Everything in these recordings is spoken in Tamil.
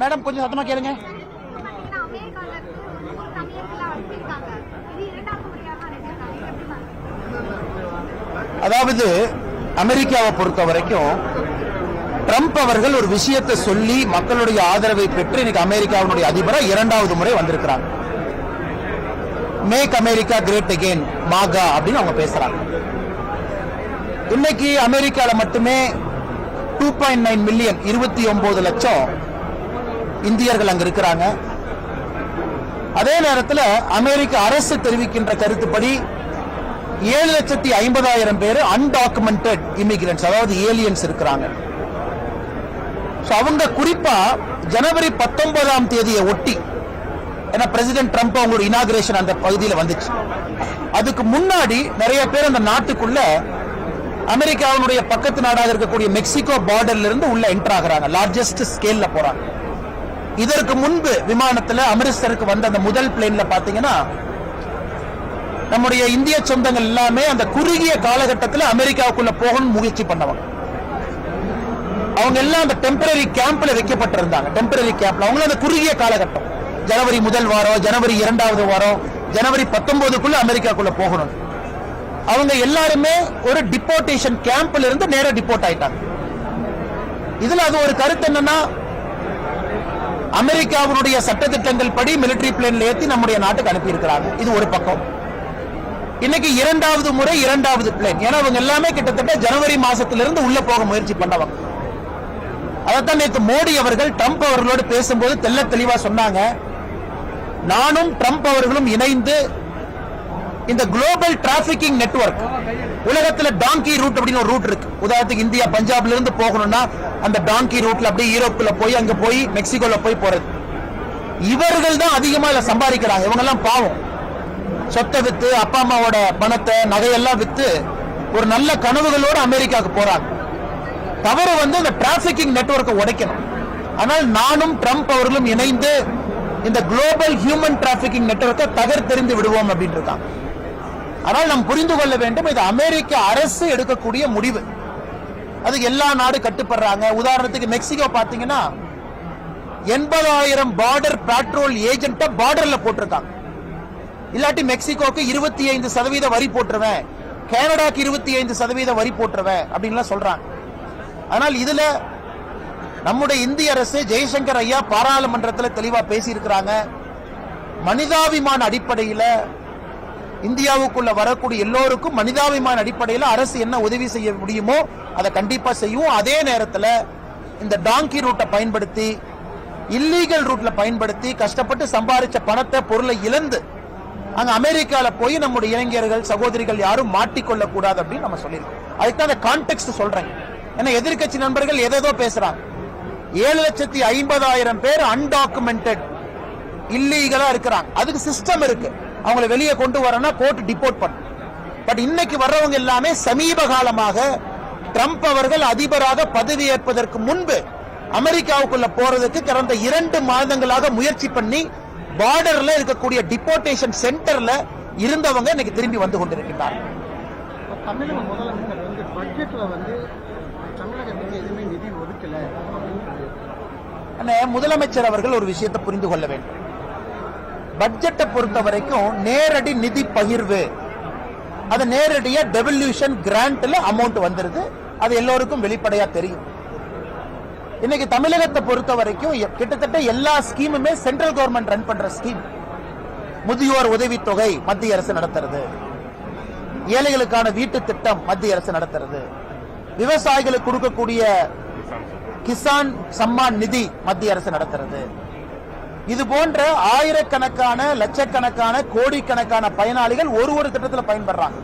மேடம் கொஞ்சம் சத்தமா கேளுங்க. அதாவது அமெரிக்காவை பொறுத்த வரைக்கும் ட்ரம்ப் அவர்கள் ஒரு விஷயத்தை சொல்லி மக்களுடைய ஆதரவை பெற்று இன்னைக்கு அமெரிக்காவினுடைய அதிபராக 2வது முறை வந்திருக்கிறாங்க. மேக் அமெரிக்கா கிரேட் அகெயின், மாகா அப்படின்னு அவங்க பேசுறாங்க. இன்னைக்கு அமெரிக்கால மட்டுமே 2.9 மில்லியன் 29 லட்சம் இந்தியர்கள் அங்க இருக்கிறாங்க. அதே நேரத்தில் அமெரிக்க அரசு தெரிவிக்கின்ற கருத்துப்படி 7,50,000 பேர் அன்டாக்குமெண்டட் இமிகிரன்ட்ஸ், அதாவது ஏலியன்ஸ் இருக்கிறாங்க. அவங்க குறிப்பா ஜனவரி 19ஆம் தேதியை ஒட்டி, ஏன்னா பிரசிடென்ட் ட்ரம்ப் அவங்களோட இனாகிரேஷன் அந்த பகுதியில் வந்துச்சு. அதுக்கு முன்னாடி நிறைய பேர் அந்த நாட்டுக்குள்ள அமெரிக்காவுடைய பக்கத்து நாடாக இருக்கக்கூடிய மெக்சிகோ பார்டர்ல இருந்து உள்ள என்டர் ஆகிறாங்க. லார்ஜஸ்ட் ஸ்கேல்ல போறாங்க. இதற்கு முன்பு விமானத்தில் அமிர்தசருக்கு வந்த அந்த முதல் பிளேன்ல பாத்தீங்கன்னா நம்முடைய இந்திய சொந்தங்கள் எல்லாமே அந்த குறுகிய காலகட்டத்தில் அமெரிக்காவுக்குள்ள போகணும்னு முயற்சி பண்ணவங்க. அவங்க எல்லாம் அந்த டெம்பரரி கேம்ப்ல வைக்கப்பட்டிருந்தாங்க. டெம்பரரி கேம்ப்ல அவங்க அந்த குறுகிய காலகட்டம், ஜனவரி முதல் வாரம், ஜனவரி 2வது வாரம், ஜனவரி 19க்குள்ள அமெரிக்காக்குள்ள போகணும். அவங்க எல்லாருமே ஒரு டிபோர்டேஷன் கேம்ப்ல இருந்து நேரா டிபோர்ட் ஆயிட்டாங்க. இதுல அது ஒரு கருத்து என்னன்னா, அமெரிக்காவுடைய சட்டத்திட்டங்கள் படி மிலிட்டரி பிளேன்ல ஏத்தி நம்முடைய நாட்டுக்கு அனுப்பி இருக்கிறாங்க. இது ஒரு பக்கம். இன்னைக்கு 2வது முறை 2வது பிளேன், ஏன்னா அவங்க எல்லாமே கிட்டத்தட்ட ஜனவரி மாசத்திலிருந்து உள்ள போக முயற்சி பண்ணவங்க. அதைத்தான் நேற்று மோடி அவர்கள் ட்ரம்ப் அவர்களோடு பேசும்போது தெல்ல தெளிவா சொன்னாங்க. நானும் ட்ரம்ப் அவர்களும் இணைந்து இந்த குளோபல் டிராபிகிங் நெட்வொர்க், உலகத்துல டாங்கி ரூட் அப்படின்னு ஒரு ரூட் இருக்கு. உதாரணத்துக்கு இந்தியா பஞ்சாப்ல இருந்து போகணும்னா அந்த டாங்கி ரூட்ல அப்படியே யூரோப்ல போய் அங்க போய் மெக்சிகோல போய் போறது. இவர்கள் தான் அதிகமா இதுல சம்பாதிக்கிறாங்க. இவங்க எல்லாம் பாவம், சொத்தை வித்து, அப்பா அம்மாவோட பணத்தை நகையெல்லாம் வித்து ஒரு நல்ல கனவுகளோடு அமெரிக்காவுக்கு போறாங்க. தவறு வந்து இந்த டிராபிகிங் நெட்வொர்க்கை உடைக்கணும். ஆனால் நானும் ட்ரம்ப் அவர்களும் இணைந்து இந்த குளோபல் ஹியூமன் டிராபிகிங் நெட்வொர்க்கை தகர்த்தெறிந்து விடுவோம் அப்படின்னு இருக்காங்க. ஆனால் நாம் புரிந்து கொள்ள வேண்டும், இது அமெரிக்க அரசு எடுக்கக்கூடிய முடிவு. அதுக்கு எல்லா நாடு கட்டுப்படுறாங்க. உதாரணத்துக்கு மெக்சிகோ பாத்தீங்கன்னா 80,000 பார்டர் பேட்ரோல் ஏஜென்ட்ட பார்டர்ல போட்டிருக்காங்க. இல்லாட்டி மெக்சிகோக்கு 25% வரி போட்டுருவேன், கனடாக்கு 25% வரி போட்டுருவேன் அப்படின்னு சொல்றாங்க. ஆனால் இதுல நம்முடைய இந்திய அரசு, ஜெய்சங்கர் ஐயா பாராளுமன்றத்தில் தெளிவா பேசி இருக்கிறாங்க. மனிதாபிமான அடிப்படையில் இந்தியாவுக்குள்ள வரக்கூடிய எல்லோருக்கும் மனிதாபிமான அடிப்படையில் அரசு என்ன உதவி செய்ய முடியுமோ அதை கண்டிப்பா செய்யும். அதே நேரத்தில் இந்த டாங்கி ரூட்டை பயன்படுத்தி, இல்லீகல் ரூட்ல பயன்படுத்தி கஷ்டப்பட்டு சம்பாதிச்ச பணத்தை, பொருளை இழந்து அங்க அமெரிக்கால போய் நம்முடைய இளைஞர்கள், சகோதரிகள் யாரும் மாட்டிக்கொள்ள கூடாது அப்படின்னு நம்ம சொல்லியிருக்கோம். அதுக்கு அந்த கான்டெக்ட் சொல்றேன். ஏன்னா எதிர்கட்சி நண்பர்கள் எதோ பேசுறாங்க. 7,50,000 பேர் அன்டாக்குமெண்டட் இல்லீகலா இருக்கிறாங்க. அதுக்கு சிஸ்டம் இருக்கு. அவங்களை வெளியே கொண்டு வரனா கோர்ட் டிபோர்ட் பண்ண. பட் இன்னைக்கு வர்றவங்க எல்லாமே சமீப காலமாக ட்ரம்ப் அவர்கள் அதிபராக பதவி ஏற்பதற்கு முன்பு அமெரிக்காவுக்குள்ள போறதுக்கு கடந்த 2 மாதங்களாக முயற்சி பண்ணி பார்டர்ல இருக்கக்கூடிய டிபோர்டேஷன் சென்டர்ல இருந்தவங்க இன்னைக்கு திரும்பி வந்து கொண்டிருக்கிறார்கள். தமிழக முதலமைச்சர் வந்து பட்ஜெட்ல வந்து தமிழகத்துக்கு எதுவுமே நிதி ஒதுக்கல. முதலமைச்சர் அவர்கள் ஒரு விஷயத்தை புரிந்து கொள்ள வேண்டும். பட்ஜெட்டை பொறுத்த வரைக்கும் நேரடி நிதி பகிர்வு, அது நேரடியா டெவல்யூஷன் கிராண்ட்ல அமௌண்ட் வந்துருது. அது எல்லோருக்கும் வெளிப்படையா தெரியும். இன்னைக்கு தமிழகத்தை பொறுத்த வரைக்கும் கிட்டத்தட்ட எல்லா ஸ்கீமுமே சென்ட்ரல் கவர்மெண்ட் ரன் பண்ற ஸ்கீம். முதியோர் உதவித்தொகை மத்திய அரசு நடத்துறது, ஏழைகளுக்கான வீட்டு திட்டம் மத்திய அரசு நடத்துறது, விவசாயிகளுக்கு கொடுக்கக்கூடிய கிசான் சம்மான் நிதி மத்திய அரசு நடத்துறது. இது போன்ற ஆயிரக்கணக்கான, லட்சக்கணக்கான, கோடிக்கணக்கான பயனாளிகள் ஒரு திட்டத்தில் பயன்படுறாங்க.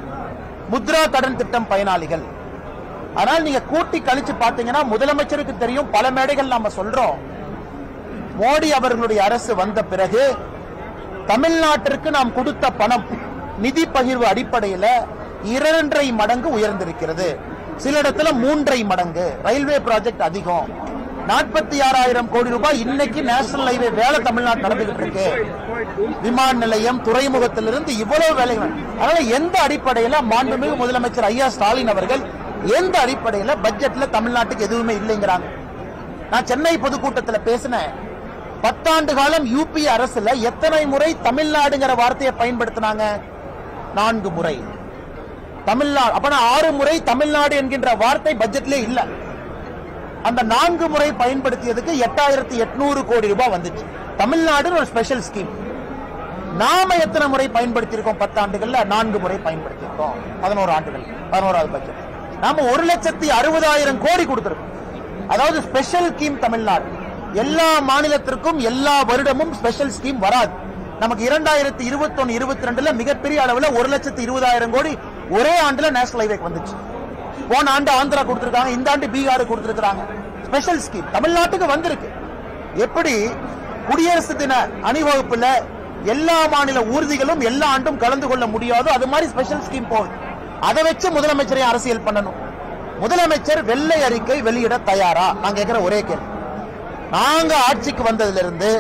முத்ரா கடன் திட்டம் பயனாளிகள். ஆனால் நீங்க கூட்டி கழிச்சு பாத்தீங்கன்னா முதலமைச்சருக்கு தெரியும். பல மேடைகள் நாம சொல்றோம், மோடி அவர்களுடைய அரசு வந்த பிறகு தமிழ்நாட்டிற்கு நாம் கொடுத்த பணம் நிதி பகிர்வு அடிப்படையில் 2.5 மடங்கு உயர்ந்திருக்கிறது. சில இடத்துல 3.5 மடங்கு. ரயில்வே ப்ராஜெக்ட் அதிகம். 46,000 கோடி ரூபாய் இன்னைக்கு நேஷனல் ஹைவே வேலை தமிழ்நாடு நடந்துகிட்டு இருக்கு. விமான நிலையம், துறைமுகத்திலிருந்து இவ்வளவு வேலைகள். அதனால எந்த அடிப்படையில் மாண்புமிகு முதலமைச்சர் ஐயா ஸ்டாலின் அவர்கள் எந்த அடிப்படையில் பட்ஜெட்ல தமிழ்நாட்டுக்கு எதுவுமே இல்லைங்கிறாங்க? நான் சென்னை பொதுக்கூட்டத்தில் பேசினேன். 10 காலம் யூபி அரசுல எத்தனை முறை தமிழ்நாடுங்கிற வார்த்தையை பயன்படுத்தினாங்க? 4 முறை. தமிழ்நாடு அப்ப 6 முறை தமிழ்நாடு என்கின்ற வார்த்தை பட்ஜெட்ல இல்ல. அந்த 4 முறை பயன்படுத்தியதுக்கு 8800 கோடி ரூபாய் வந்துச்சு. தமிழ்நாடு ஒரு ஸ்பெஷல் ஸ்கீம். நாம எத்தனை முறை பயன்படுத்தி இருக்கோம்? 10 ஆண்டுகள்ல 4 முறை பயன்படுத்தி இருக்கோம். 11 ஆண்டுகள், 11வது பட்ஜெட் நாம 1,60,000 கோடி கொடுத்திருக்கோம். அதாவது ஸ்பெஷல் ஸ்கீம் தமிழ்நாடு. எல்லா மாநிலத்திற்கும் எல்லா வருடமும் ஸ்பெஷல் ஸ்கீம் வராது. நமக்கு 2021-22ல மிகப்பெரிய அளவுல 1,20,000 கோடி ஒரே ஆண்டுல நேஷனல் ஹைவேக்கு வந்துச்சு. போன ஆண்டு ஆந்திரா கொடுத்திருக்காங்க, இந்த ஆண்டு பீகார் கொடுத்திருக்காங்க. ஸ்பெஷல் ஸ்கீம் தமிழ்நாட்டுக்கு வந்திருக்கு. எப்படி குடியரசு தின அணிவகுப்புல எல்லா மாநில ஊர்திகளும் எல்லா ஆண்டும் கலந்து கொள்ள முடியாதோ அது மாதிரி ஸ்பெஷல் ஸ்கீம் போகுது. அதை வச்சு முதலமைச்சரை அரசியல் பண்ணணும். முதலமைச்சர் வெள்ளை அறிக்கை வெளியிட தயாரா? நான் கேட்கிற ஒரே கேள்வி. நாங்க ஆட்சிக்கு வந்ததுல இருந்து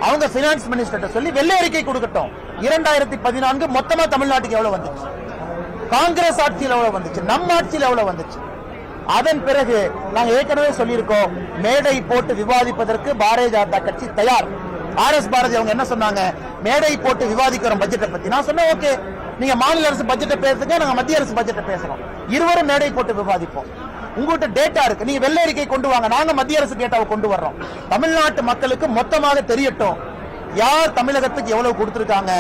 அவங்க பினான்ஸ் மினிஸ்டர் சொல்லி வெள்ளை அறிக்கை கொடுக்கட்டும். 2014 மொத்தமா தமிழ்நாட்டுக்கு எவ்வளவு வந்துச்சு? காங்கிரஸ் ஆட்சியில் எவ்வளவு வந்துச்சு? நம்ம ஆட்சியில் எவ்வளவு வந்துச்சு? அதன் பிறகு நாங்க ஏற்கனவே சொல்லியிருக்கோம், மேடை போட்டு விவாதிப்பதற்கு பாரதிய ஜனதா கட்சி தயார். ஆர்எஸ் பாரதி அவங்க என்ன சொன்னாங்க? மேடை போட்டு விவாதிக்கிறோம் பட்ஜெட்டை பத்தி. நான் சொன்னேன், ஓகே, நீங்க மாநில அரசு பட்ஜெட்டை பேசுங்க, நாங்க மத்திய அரசு பட்ஜெட்டை பேசுறோம், இருவரும் மேடை போட்டு விவாதிப்போம். உங்ககிட்ட டேட்டா இருக்கு, நீங்க வெள்ளை அறிக்கை கொண்டு வாங்க, நாங்க மத்திய அரசு டேட்டாவை கொண்டு வர்றோம். தமிழ்நாட்டு மக்களுக்கு மொத்தமாக தெரியட்டும் யார் தமிழகத்துக்கு எவ்வளவு கொடுத்திருக்காங்க,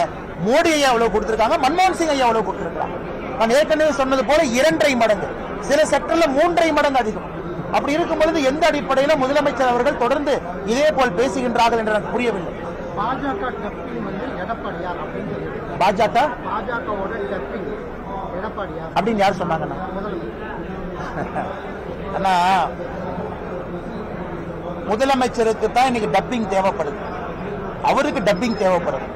மோடி ஐயா எவ்வளவு கொடுத்திருக்காங்க, மன்மோகன் சிங் ஐயா எவ்வளவு கொடுத்திருக்காங்க. நான் ஏற்கனவே சொன்னது போல 2.5 மடங்கு, சில செக்டர்ல 3.5 மடங்கு அதிகம். அப்படி இருக்கும் பொழுது எந்த அடிப்படையில் முதலமைச்சர் அவர்கள் தொடர்ந்து இதே போல் பேசுகின்றார்கள் என்று எனக்கு புரியவில்லை. பாஜக டப்பிங் வந்து எடப்பாடியார் அப்படின்னு சொல்லிட்டு, பாஜகவோட டப்பிங் எடப்பாடியார் அப்படின்னு யார் சொன்னாங்கன்னா? அண்ணா, முதலமைச்சருக்கு தான் இன்னைக்கு டப்பிங் தேவைப்படுது. அவருக்கு டப்பிங் தேவைப்படுது.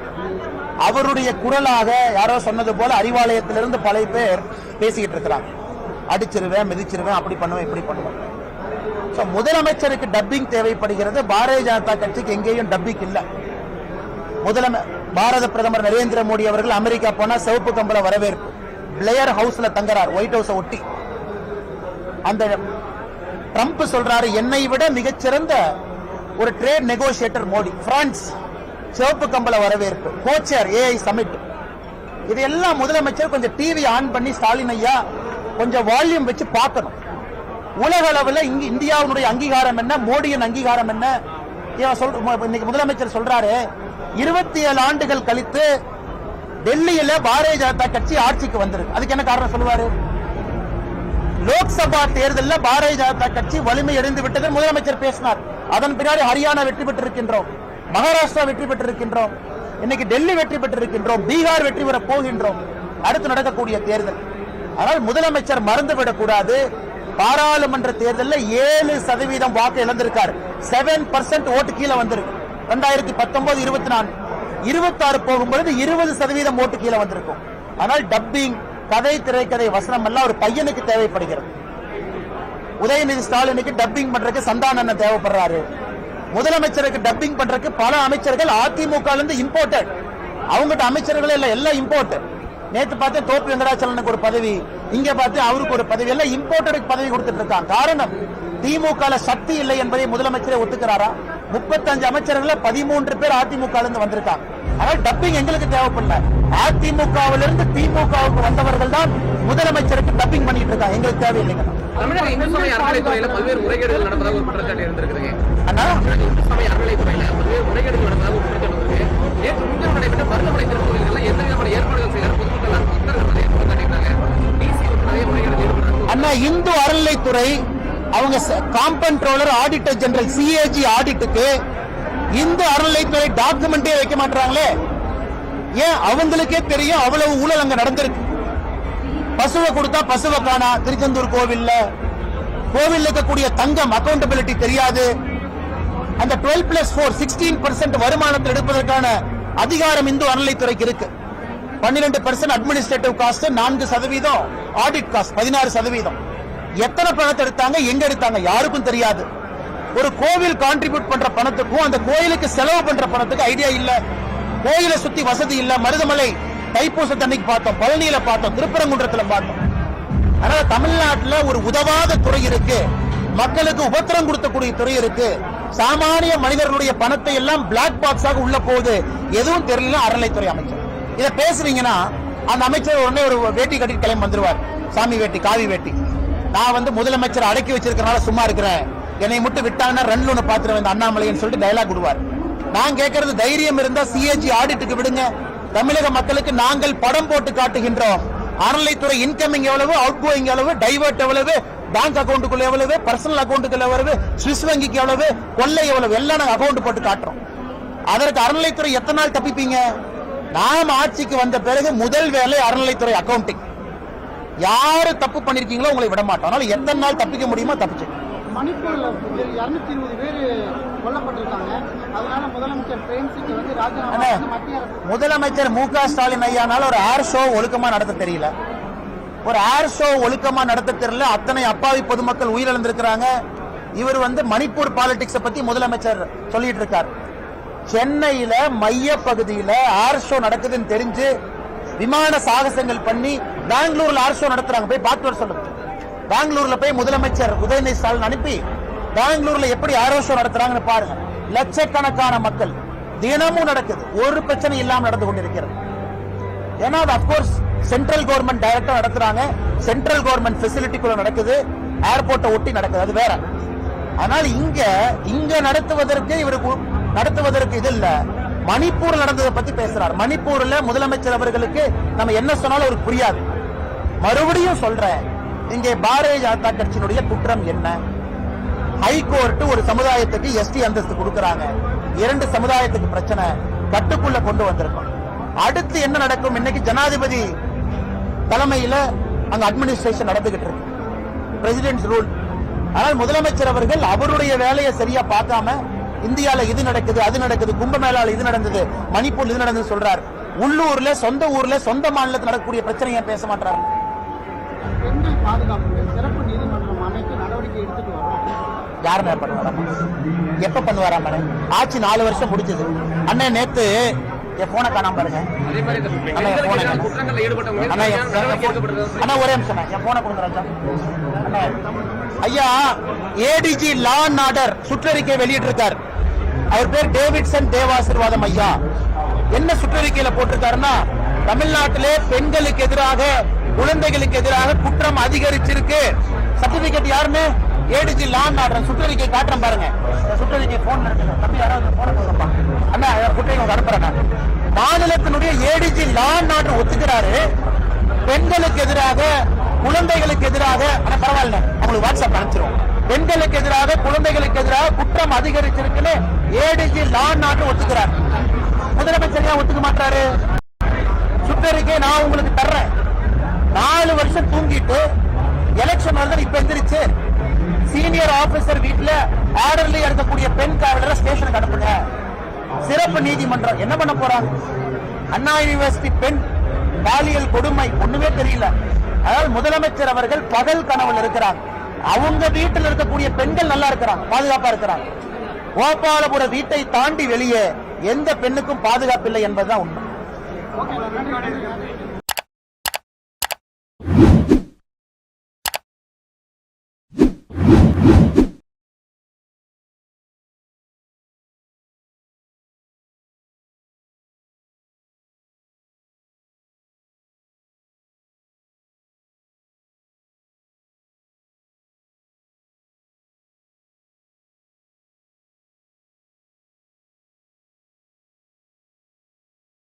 அவருடைய குரலாக யாரோ சொன்னது போல அறிவாலயத்திலிருந்து பல பேர் பேசிக்கிட்டு இருக்கிறாங்க. அடிச்சிருவேன், மிதிச்சிருவேன், அப்படி பண்ணுவேன், இப்படி பண்ணுவேன். முதலமைச்சருக்கு டப்பிங் தேவைப்படுகிறது. பாரதிய ஜனதா கட்சிக்கு எங்கேயும் டப்பிங் இல்ல. பாரத பிரதமர் நரேந்திர மோடி அவர்கள் அமெரிக்கா போனா சிவப்பு கம்பள வரவேற்பு. பிளேயர் ஹவுஸ்ல தங்குறார், ஒயிட் ஹவுஸ் ஒட்டி. அந்த ட்ரம்ப் சொல்றாரு, என்னை விட மிகச்சிறந்த ஒரு ட்ரேட் நெகோசியேட்டர் மோடி. பிரான்ஸ் சிவப்பு கம்பள வரவேற்பு. கோச்சர் ஏஐ சமிட். இதெல்லாம் முதலமைச்சர் கொஞ்சம் டிவி ஆன் பண்ணி ஸ்டாலின் ஐயா கொஞ்சம் வால்யூம் வச்சு பார்க்கணும். உலக அளவில் இங்க இந்தியாவுடைய அங்கீகாரம் என்ன, மோடியின் அங்கீகாரம் என்ன? இன்னைக்கு முதலமைச்சர் சொல்றாரு, 27 ஆண்டுகள் கழித்து டெல்லியில பாரதிய ஜனதா கட்சி ஆட்சிக்கு வந்திருக்கு. அதுக்கு என்ன காரணம் சொல்லுவாரு? லோக்சபா தேர்தலில் பாரதிய ஜனதா கட்சி வலிமை அடைந்து விட்டது முதலமைச்சர் பேசினார். அதன் பின்னாடி ஹரியானா வெற்றி பெற்றிருக்கின்றோம், மகாராஷ்டிரா வெற்றி பெற்றிருக்கின்றோம், இன்னைக்கு டெல்லி வெற்றி பெற்றிருக்கின்றோம், பீகார் வெற்றி பெற போகின்றோம். அடுத்து நடக்கக்கூடிய தேர்தல். ஆனால் முதலமைச்சர் மறந்துவிடக் கூடாது, பாராளுமன்ற தேர்தலில் 7% வாக்கு இழந்திருக்கார். 7% ஓட்டு கீழே வந்திருக்கு. 2019, 24, 26 போகும்பொழுது 20% ஓட்டு கீழே வந்திருக்கும். ஆனால் டப்பிங், கதை, திரைக்கதை, வசனம் எல்லாம் ஒரு பையனுக்கு தேவைப்படுகிறது. உதயநிதி ஸ்டாலினுக்கு டப்பிங் பண்றதுக்கு சந்தானம் தேவைப்படுறாரு. முதலமைச்சருக்கு டப்பிங் பண்றதுக்கு பல அமைச்சர்கள் அதிமுக இம்போர்ட்டட். அவங்ககிட்ட அமைச்சர்களே இல்ல, எல்லாம் இம்போர்ட்டட். நேற்று பார்த்து தோப்பு வெங்கடாச்சலனுக்கு ஒரு பதவி, இங்க பார்த்து அவருக்கு ஒரு பதவி, எல்லாம் இம்போர்ட்டடுக்கு பதவி கொடுத்துட்டு இருக்காங்க. காரணம், திமுக சக்தி இல்லை என்பதை முதலமைச்சரே ஒத்துக்கிறாரா? 35 அமைச்சர்கள் 13 பேர் அதிமுக வந்திருக்காங்க. ஆனால் டப்பிங் எங்களுக்கு தேவைப்படல. அதிமுகவிலிருந்து திமுகவுக்கு வந்தவர்கள் தான் முதலமைச்சருக்கு டப்பிங் பண்ணிட்டு இருக்காங்க. எங்களுக்கு தேவையில்லைங்க. தமிழக இந்து சமய அறநிலைத்துறையில பல்வேறு முறைகேடுகள் நடப்பதாக ஒரு குற்றச்சாட்டு இருந்திருக்குங்க. இந்து சமய அறநிலைத்துறையில பல்வேறு முறைகேடுகள் நடப்பதாக ஒரு குற்றச்சாட்டு இருக்கு. நேற்று முன்தினம் நடைபெற்ற மருத்துவமனை திருப்பதிகளில் எந்த விதமான ஏற்பாடுகள் செய்யற பொதுமக்கள் அண்ணா, இந்து அறநிலைத்துறை அவங்க காம்பன்ட்ரோலர் ஆடிட்டர் ஜெனரல் சிஏஜி ஆடிட்டுக்கு இந்து அறநிலைத்துறை டாக்குமெண்டே வைக்க மாட்டாங்களே. ஏன்? அவங்களுக்கே தெரியும் அவ்வளவு ஊழல் அங்க நடந்திருக்கு. பசுவை கொடுத்தா பசுவை காணா. திருச்செந்தூர் கோவில் இருக்கக்கூடிய தங்கம் அக்கௌண்டபிலிட்டி தெரியாது. அந்த 12+4 16% வருமானத்தில் எடுப்பதற்கான அதிகாரம் இந்து அறநிலைத்துறைக்கு இருக்கு. 12% அட்மினிஸ்ட்ரேட்டிவ் காஸ்ட், 4% ஆடிட் காஸ்ட், 16%. எத்தனை பணத்தை எடுத்தாங்க, எங்க எடுத்தாங்க யாருக்கும் தெரியாது. ஒரு கோவில் கான்ட்ரிபியூட் பண்ற பணத்துக்கும் அந்த கோயிலுக்கு செலவு பண்ற பணத்துக்கு ஐடியா இல்ல. கோயிலை சுத்தி வசதி இல்ல. மருதமலை தைப்பூசத்தன்னைக்கு பார்த்தோம், பழனியில பார்த்தோம், திருப்பரங்குன்றத்துல பார்த்தோம். அதனால தமிழ்நாட்டில் ஒரு உதவாத துறை இருக்கு. மக்களுக்கு உபத்திரம் கொடுக்கக்கூடிய துறை இருக்கு. சாமானிய மனிதர்களுடைய பணத்தை எல்லாம் பிளாக் பாக்ஸாக உள்ள போகுது, எதுவும் தெரியல அறநிலைத்துறை அமைச்சர். இதை பேசுறீங்கன்னா அந்த அமைச்சர் உடனே ஒரு வேட்டி கட்டி கிளம்பி வந்துருவார், சாமி வேட்டி, காவி வேட்டி. நான் முதலமைச்சர் அடக்கி வச்சிருக்கனால சும்மா இருக்கிறேன், என்னை மட்டும் விட்டாங்கன்னா ரன்ல ஒன்று பாத்துருவேன் அண்ணாமலைன்னு சொல்லிட்டு டயலாக் விடுவார். நான் கேட்கறது, தைரியம் இருந்தா சிஏஜி ஆடிட்டுக்கு விடுங்க. தமிழக மக்களுக்கு நாங்கள் படம் போட்டு காட்டுகின்றோம். அறநிலைத்துறை இன்கமிங் எவ்வளவு, அவுட் கோயிங் எவ்வளவு, டைவர்ட் எவ்வளவு, பேங்க் அக்கௌண்ட்டுக்குள்ள எவ்வளவு, பர்சனல் அக்கௌண்ட்டுக்குள்ள எவ்வளவு, சுவிஸ் வங்கிக்கு எவ்வளவு, கொள்ளை எவ்வளவு, எல்லாம் நாங்கள் அக்கௌண்ட் போட்டு காட்டுறோம். அதற்கு அறநிலைத்துறை எத்தனை நாள் தப்பிப்பீங்க? நாம் ஆட்சிக்கு வந்த பிறகு முதல் வேலை அறநிலைத்துறை அக்கௌண்டிங். யாரு தப்பு பண்ணிருக்கீங்களோ உங்களை விட மாட்டோம். அதனால எத்தனை நாள் தப்பிக்க முடியுமோ தப்பிச்சு. மணிப்பூர்ல 220 பேர் கொல்லப்பட்டிருக்காங்க. அதனால முதலமைச்சர் பிரேம்சிங் ராஜினாமா மத்திய அரசு. முதலமைச்சர் மு.க. ஸ்டாலின் ஐயானால ஒரு ஏர் ஷோ ஒழுக்கமா நடத்த தெரியல. ஒரு ஏர் ஷோ ஒழுக்கமா நடத்த தெரியல. அத்தனை அப்பாவி பொதுமக்கள் உயிரிழந்திருக்கிறாங்க. இவர் மணிப்பூர் பாலிடிக்ஸ் பத்தி முதலமைச்சர் சொல்லிட்டு இருக்கார். சென்னையில மைய பகுதியில ஏர் ஷோ நடக்குதுன்னு தெரிஞ்சு விமான சாகசங்கள் பண்ணி பெங்களூர்ல ஏர் ஷோ நடத்துறாங்க. போய் பார்த்து சொல்லுங்க. பெங்களூர்ல போய் முதலமைச்சர் உதயநிதி ஸ்டாலின் அனுப்பி பெங்களூர்ல எப்படி ஏர் ஷோ நடத்துறாங்கன்னு பாருங்க. லட்சக்கணக்கான மக்கள் தினமும் நடக்குது, ஒரு பிரச்சனை இல்லாம நடந்து கொண்டிருக்கிறது. ஏன்னா அது அப்கோர்ஸ் சென்ட்ரல் கவர்மெண்ட் டைரக்டா நடத்துறாங்க, சென்ட்ரல் கவர்மெண்ட் ஃபெசிலிட்டிக்குள்ள நடக்குது, ஏர்போர்ட்டை ஒட்டி நடக்குது, அது வேற. ஆனால் இங்க நடத்துவதற்கு இது இல்ல. மணிப்பூர் நடந்ததை பத்தி பேசுறார். மணிப்பூர்ல முதலமைச்சர் அவர்களுக்கு நம்ம என்ன சொன்னாலும் அவருக்கு புரியாது. மறுபடியும் சொல்றேன், இங்கே பாரதிய ஜனதா கட்சியினுடைய குற்றம் என்ன? ஹைகோர்ட் ஒரு சமுதாயத்துக்கு எஸ்டி அந்தஸ்து கொடுக்கறாங்க, 2 சமுதாயத்துக்கு பிரச்சனை கட்டுக்குள்ள கொண்டு வந்திருக்கோம். அடுத்து என்ன நடக்கும்? இன்னைக்கு ஜனாதிபதி தலைமையில அங்க அட்மினிஸ்ட்ரேஷன் நடந்துகிட்டு இருக்கு, பிரசிடென்ட்ஸ் ரூல். ஆனால் முதலமைச்சர் அவர்கள் அவருடைய வேலையை சரியா பார்க்காம இந்தியால இது நடக்குது, அது நடக்குது, கும்பமேளால இது நடந்தது, மணிப்பூர் இது நடந்தது சொல்றார். உள்ளூர்ல, சொந்த ஊர்ல, சொந்த மாநிலத்தில் நடக்கக்கூடிய பிரச்சனையை பேச மாட்டார். பெண்கள் பாதுகாப்பு சிறப்பு நீதிமன்றம் அமைத்து நடவடிக்கை எடுத்துட்டு வரோம். யாருமே பண்ணுவாராமா? எப்ப பண்ணுவாராம்? ஆட்சி 4 வருஷம் முடிஞ்சது. அண்ணன் நேத்து என் போனை காணாம பாருங்க. அண்ணா ஒரே நிமிஷம், என் போனை கொடுங்க ராஜா. ஐயா, ஏடிஜி லா அண்ட் ஆர்டர் சுற்றறிக்கை வெளியிட்டிருக்கார். அவர் பேர் டேவிட்சன் தேவாசீர்வாதம் ஐயா. என்ன சுற்றறிக்கையில போட்டிருக்காருன்னா, தமிழ்நாட்டிலே பெண்களுக்கு எதிராக, குழந்தைகளுக்கு எதிராக குற்றம் அதிகரிச்சிருக்கு. சர்டிபிகேட் யாருன்னு ஏடிஜி லா அண்ட் ஆர்டர் சுற்றறிக்கை காட்டுறேன் பாருங்க. சுற்றறிக்கை போன் தம்பி, யாராவது போன கொடுப்பா அண்ணா, குற்றறிக்கை அனுப்புறேன். மாநிலத்தினுடைய ஏடிஜி லா அண்ட் ஆர்டர் ஒத்துக்கிறாரு. பெண்களுக்கு எதிராக, குழந்தைகளுக்கு எதிராக, ஆனா பரவாயில்ல அவங்களுக்கு வாட்ஸ்அப் அனுப்பிச்சிருவோம். பெண்களுக்கு எதிராக, குழந்தைகளுக்கு எதிராக குற்றம் அதிகரிச்சிருக்குன்னு ஏடிஜி லா அண்ட் ஆர்டர் ஒத்துக்கிறார். முதலமைச்சர் ஏன் ஒத்துக்க மாட்டாரு? சுற்றறிக்கை நான் உங்களுக்கு தர்றேன். 4 வருஷம் தூங்கிட்டு எலெக்ஷன் வந்து இப்ப எந்திரிச்சு சீனியர் ஆபீசர் வீட்டுல ஆர்டர்ல எடுக்கக்கூடிய பெண் காவலரை ஸ்டேஷனுக்கு அனுப்புங்க. சிறப்பு நீதிமன்றம் என்ன பண்ண போறாங்க? அண்ணா யூனிவர்சிட்டி பெண் பாலியல் கொடுமை ஒண்ணுமே தெரியல. அதாவது முதலமைச்சர் அவர்கள் பகல் கனவுல இருக்கிறாங்க. அவங்க வீட்டில் இருக்கக்கூடிய பெண்கள் நல்லா இருக்கிறாங்க, பாதுகாப்பா இருக்கிறாங்க. கோபாலபுர வீட்டை தாண்டி வெளியே எந்த பெண்ணுக்கும் பாதுகாப்பு இல்லை என்பதுதான் உண்மை.